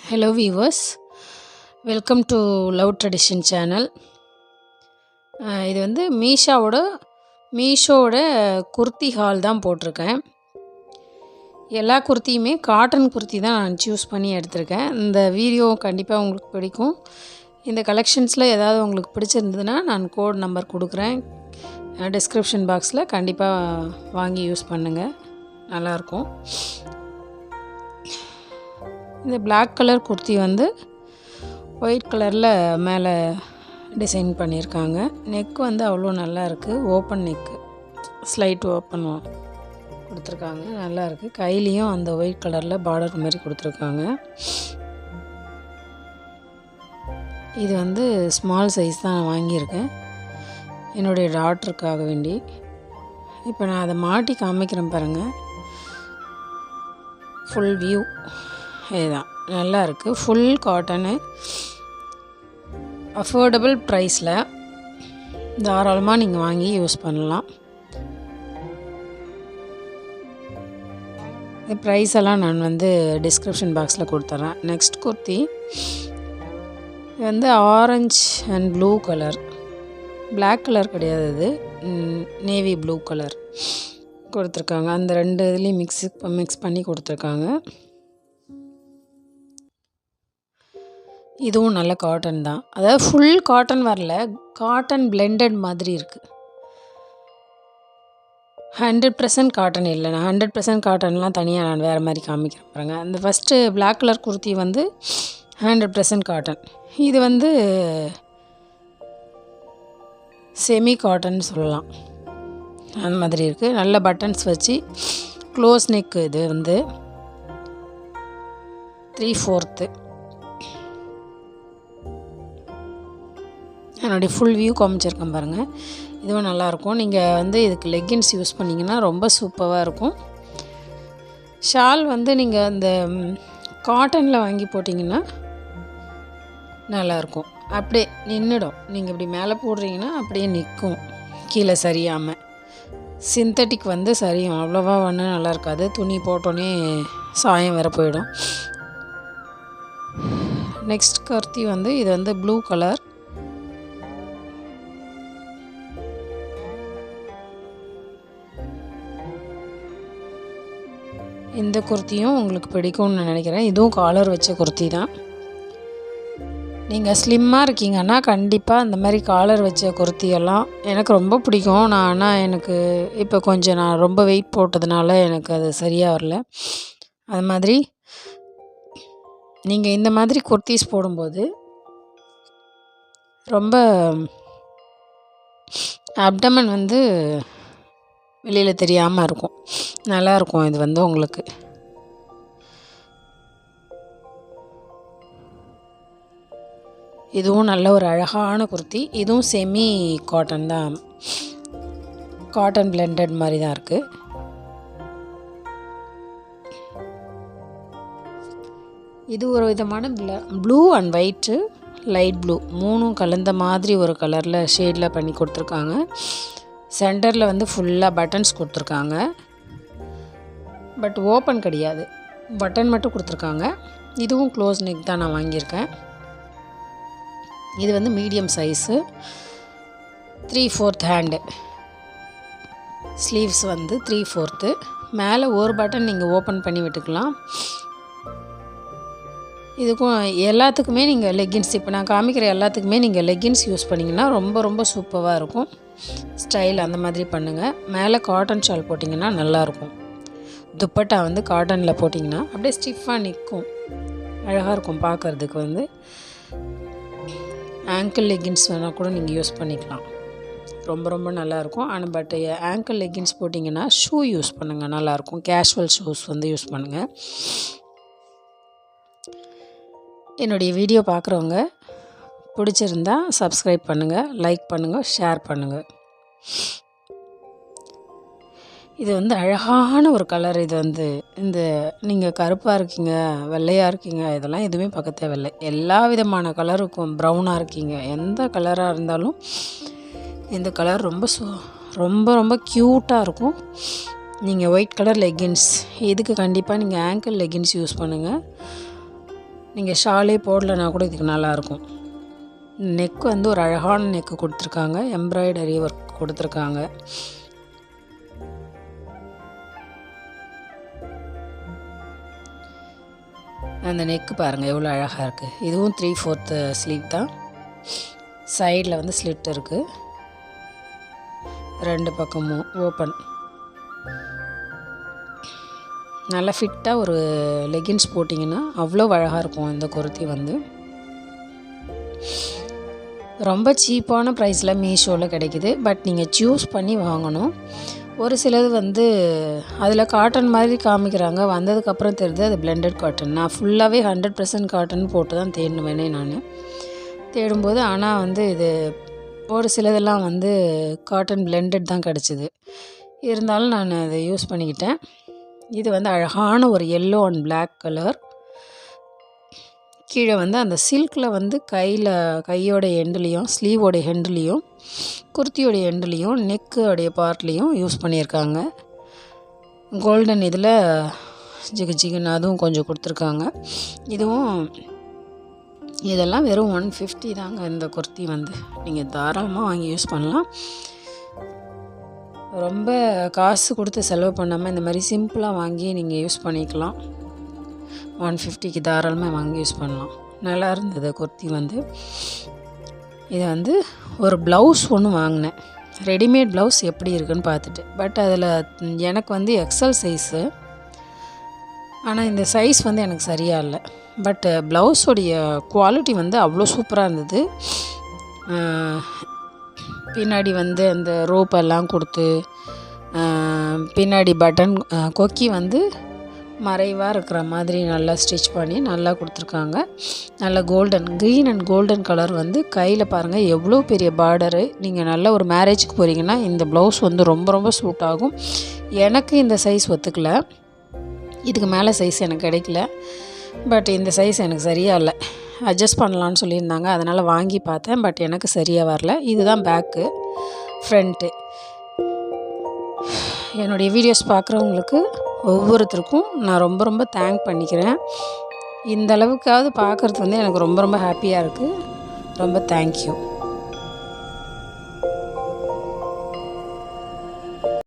Hello viewers, welcome to Love Tradition channel. இது வந்து மீஷோவோட kurti hall தான் போட்டிருக்கேன். எல்லா குர்த்தியுமே காட்டன் குர்த்தி தான் நான் சூஸ் பண்ணி எடுத்திருக்கேன். இந்த வீடியோ கண்டிப்பாக உங்களுக்கு பிடிக்கும். இந்த கலெக்ஷன்ஸில் ஏதாவது உங்களுக்கு பிடிச்சிருந்ததுன்னா நான் கோட் நம்பர் கொடுக்குறேன். டிஸ்கிரிப்ஷன் பாக்ஸில் கண்டிப்பாக வாங்கி யூஸ் பண்ணுங்கள், நல்லாயிருக்கும். இந்த பிளாக் கலர் குர்த்தி வந்து ஒயிட் கலரில் மேலே டிசைன் பண்ணியிருக்காங்க. நெக் வந்து அவ்வளோ நல்லா இருக்குது. ஓப்பன் நெக்கு, ஸ்லைட் ஓப்பன் கொடுத்துருக்காங்க, நல்லா இருக்குது. கையிலையும் அந்த ஒயிட் கலரில் பார்டர் மாதிரி கொடுத்துருக்காங்க. இது வந்து ஸ்மால் சைஸ் தான் நான் வாங்கியிருக்கேன் என்னுடைய டாட்டருக்காக வேண்டி. இப்போ நான் அதை மாட்டி காமிக்கிறேன் பாருங்கள். ஃபுல் வியூ இதுதான், நல்லா இருக்குது. ஃபுல் காட்டனு, அஃபோர்டபுள் ப்ரைஸில் தாராளமாக நீங்கள் வாங்கி யூஸ் பண்ணலாம். ப்ரைஸ் எல்லாம் நான் வந்து டிஸ்கிரிப்ஷன் பாக்ஸில் கொடுத்துட்றேன். நெக்ஸ்ட் குர்த்தி இது வந்து orange and blue colour, black colour கிடையாது, இது நேவி ப்ளூ கலர் கொடுத்துருக்காங்க. அந்த ரெண்டு இதுலேயும் மிக்ஸ் பண்ணி கொடுத்துருக்காங்க. இதுவும் நல்ல காட்டன் தான், அதாவது ஃபுல் காட்டன் வரல, காட்டன் பிளெண்டட் மாதிரி இருக்குது. 100% காட்டன் இல்லை. நான் 100% காட்டன்லாம் தனியாக நான் வேறு மாதிரி காமிக்கிறேன் பாருங்க. அந்த ஃபஸ்ட்டு பிளாக் கலர் குர்த்தி வந்து 100% காட்டன். இது வந்து செமி காட்டன் சொல்லலாம், அந்த மாதிரி இருக்குது. நல்ல பட்டன்ஸ் வச்சு க்ளோஸ் நெக். இது வந்து 3/4. என்னுடைய ஃபுல் வியூ காமிச்சிருக்கேன் பாருங்கள். இதுவும் நல்லாயிருக்கும். நீங்கள் வந்து இதுக்கு லெக்கின்ஸ் யூஸ் பண்ணிங்கன்னா ரொம்ப சூப்பராக இருக்கும். ஷால் வந்து நீங்கள் அந்த காட்டனில் வாங்கி போட்டிங்கன்னா நல்லாயிருக்கும். அப்படியே நின்றுடும். நீங்கள் இப்படி மேலே போடுறீங்கன்னா அப்படியே நிற்கும், கீழே சரியாமல். சிந்தட்டிக் வந்து சரியும், அவ்வளோவா ஒன்றும் நல்லா இருக்காது. துணி போட்டோன்னே சாயம் வேற போயிடும். நெக்ஸ்ட் கர்த்தி வந்து இது வந்து ப்ளூ கலர். இந்த குர்த்தியும் உங்களுக்கு பிடிக்கும்னு நான் நினைக்கிறேன். இதுவும் காலர் வச்ச குர்த்தி தான். நீங்கள் ஸ்லிம்மாக இருக்கீங்கன்னா கண்டிப்பாக இந்த மாதிரி காலர் வச்ச குர்த்தியெல்லாம் எனக்கு ரொம்ப பிடிக்கும். ஆனால் எனக்கு இப்போ கொஞ்சம் நான் ரொம்ப வெயிட் போட்டதுனால எனக்கு அது சரியாக வரல. அது மாதிரி நீங்கள் இந்த மாதிரி குர்த்திஸ் போடும்போது ரொம்ப அப்டமன் வந்து வெளியில் தெரியாமல் இருக்கும், நல்லாயிருக்கும். இது வந்து உங்களுக்கு இதுவும் நல்ல ஒரு அழகான குர்த்தி. இதுவும் செமி காட்டன் தான், காட்டன் பிளெண்டட் மாதிரி தான் இருக்குது. இது ஒரு விதமான blue and white, light blue மூணும் கலந்த மாதிரி ஒரு கலரில் ஷேடில் பண்ணி கொடுத்துருக்காங்க. சென்டரில் வந்து ஃபுல்லாக பட்டன்ஸ் கொடுத்துருக்காங்க, பட் ஓப்பன் கிடையாது, பட்டன் மட்டும் கொடுத்துருக்காங்க. இதுவும் க்ளோஸ் நெக் தான் நான் வாங்கியிருக்கேன். இது வந்து மீடியம் சைஸு, 3/4 ஹேண்டு. ஸ்லீவ்ஸ் வந்து 3/4. மேலே ஒரு பட்டன் நீங்கள் ஓப்பன் பண்ணி விட்டுக்கலாம். இதுக்கும் எல்லாத்துக்குமே நீங்கள் லெக்கின்ஸ், இப்போ நான் காமிக்கிற எல்லாத்துக்குமே நீங்கள் லெக்கின்ஸ் யூஸ் பண்ணிங்கன்னா ரொம்ப ரொம்ப சூப்பராக இருக்கும். ஸ்டைல் அந்த மாதிரி பண்ணுங்கள். மேலே காட்டன் ஷால் போட்டிங்கன்னா நல்லாயிருக்கும். துப்பட்டா வந்து காட்டனில் போட்டிங்கன்னா அப்படியே ஸ்டிஃபாக நிற்கும், அழகாக இருக்கும் பார்க்குறதுக்கு. வந்து ஆங்கிள் லெக்கின்ஸ் வேணால் கூட நீங்கள் யூஸ் பண்ணிக்கலாம், ரொம்ப ரொம்ப நல்லாயிருக்கும். ஆனால் பட் ஆங்கிள் லெக்கின்ஸ் போட்டிங்கன்னா ஷூ யூஸ் பண்ணுங்கள், நல்லாயிருக்கும். கேஷுவல் ஷூஸ் வந்து யூஸ் பண்ணுங்கள். என்னுடைய வீடியோ பார்க்குறவங்க பிடிச்சிருந்தா சப்ஸ்கிரைப் பண்ணுங்கள், லைக் பண்ணுங்கள், ஷேர் பண்ணுங்கள். இது வந்து அழகான ஒரு கலர். இது வந்து இந்த நீங்கள் கருப்பாக இருக்கீங்க, வெள்ளையாக இருக்கீங்க, இதெல்லாம் எதுவுமே பார்க்க தேவையில்லை. எல்லா விதமான கலருக்கும், ப்ரௌனாக இருக்கீங்க, எந்த கலராக இருந்தாலும் இந்த கலர் ரொம்ப ரொம்ப க்யூட்டாக இருக்கும். நீங்கள் ஒயிட் கலர் லெக்கின்ஸ், இதுக்கு கண்டிப்பாக நீங்கள் ஆங்கிள் லெக்கின்ஸ் யூஸ் பண்ணுங்கள். நீங்கள் ஷாலே போடலைன்னா கூட இதுக்கு நல்லாயிருக்கும். நெக் வந்து ஒரு அழகான நெக்கு கொடுத்துருக்காங்க, எம்ப்ராய்டரி ஒர்க் கொடுத்துருக்காங்க. அந்த நெக்கு பாருங்கள் எவ்வளோ அழகாக இருக்குது. இதுவும் 3/4 ஸ்லீவ் தான். சைடில் வந்து ஸ்லிட் இருக்குது, 2 பக்கமும் ஓப்பன். நல்லா ஃபிட்டாக ஒரு லெகின்ஸ் போட்டிங்கன்னா அவ்வளோ அழகாக இருக்கும் இந்த குர்த்தி வந்து. ரொம்ப சீப்பான ப்ரைஸில் மீஷோவில் கிடைக்கிது. பட் நீங்கள் சூஸ் பண்ணி வாங்கணும். ஒரு சிலது வந்து அதில் காட்டன் மாதிரி காமிக்கிறாங்க, வந்ததுக்கப்புறம் தெரியுது அது பிளெண்டட் காட்டன். நான் ஃபுல்லாகவே 100% காட்டன் போட்டு தான் தேடுவேனே நான் தேடும்போது. ஆனால் வந்து இது ஒரு சிலதெல்லாம் வந்து காட்டன் பிளெண்டட் தான் கிடச்சிது. இருந்தாலும் நான் அதை யூஸ் பண்ணிக்கிட்டேன். இது வந்து அழகான ஒரு எல்லோ அண்ட் பிளாக் கலர். கீழே வந்து அந்த சில்கில் வந்து கையோட எண்டுலேயும், ஸ்லீவோடைய ஹெண்டுலேயும், குர்த்தியோடைய எண்டுலேயும், நெக்கோடைய பார்ட்லேயும் யூஸ் பண்ணியிருக்காங்க. கோல்டன் இதில் ஜிகுன்னு அதுவும் கொஞ்சம் கொடுத்துருக்காங்க. இதெல்லாம் வெறும் 150 தாங்க. இந்த குர்த்தி வந்து நீங்கள் தாராளமாக வாங்கி யூஸ் பண்ணலாம். ரொம்ப காசு கொடுத்து செலவு பண்ணாமல் இந்த மாதிரி சிம்பிளாக வாங்கி நீங்கள் யூஸ் பண்ணிக்கலாம். 150க்கு தாராளமாக வாங்கி யூஸ் பண்ணலாம். நல்லா இருந்தது குர்த்தி வந்து. இதை வந்து ஒரு ப்ளவுஸ் ஒன்று வாங்கினேன், ரெடிமேட் ப்ளவுஸ் எப்படி இருக்குன்னு பார்த்துட்டு. பட் அதில் எனக்கு வந்து எக்ஸல் சைஸு, ஆனால் இந்த சைஸ் வந்து எனக்கு சரியாக இல்லை. பட் ப்ளவுஸோடைய குவாலிட்டி வந்து அவ்வளோ சூப்பராக இருந்தது. பின்னாடி வந்து அந்த ரோப்பெல்லாம் கொடுத்து, பின்னாடி பட்டன் கொக்கி வந்து மறைவாக இருக்கிற மாதிரி நல்லா ஸ்டிச் பண்ணி நல்லா கொடுத்துருக்காங்க. நல்ல க்ரீன் அண்ட் கோல்டன் கலர் வந்து கையில் பாருங்கள் எவ்வளோ பெரிய பார்டரு. நீங்கள் நல்ல ஒரு மேரேஜுக்கு போகிறீங்கன்னா இந்த ப்ளவுஸ் வந்து ரொம்ப ரொம்ப சூட் ஆகும். எனக்கு இந்த சைஸ் ஒத்துக்கல, இதுக்கு மேலே சைஸ் எனக்கு கிடைக்கல. பட் இந்த சைஸ் எனக்கு சரியாக இல்லை, அட்ஜஸ்ட் பண்ணலான்னு சொல்லியிருந்தாங்க. அதனால் வாங்கி பார்த்தேன், பட் எனக்கு சரியாக வரல. இதுதான் பேக்கு, ஃப்ரண்ட்டு. என்னுடைய வீடியோஸ் பார்க்குறவங்களுக்கு ஒவ்வொருத்தருக்கும் நான் ரொம்ப ரொம்ப தேங்க் பண்ணிக்கிறேன். இந்த அளவுக்காவது பார்க்குறது வந்து எனக்கு ரொம்ப ரொம்ப ஹாப்பியாக இருக்குது. ரொம்ப தேங்க்யூ.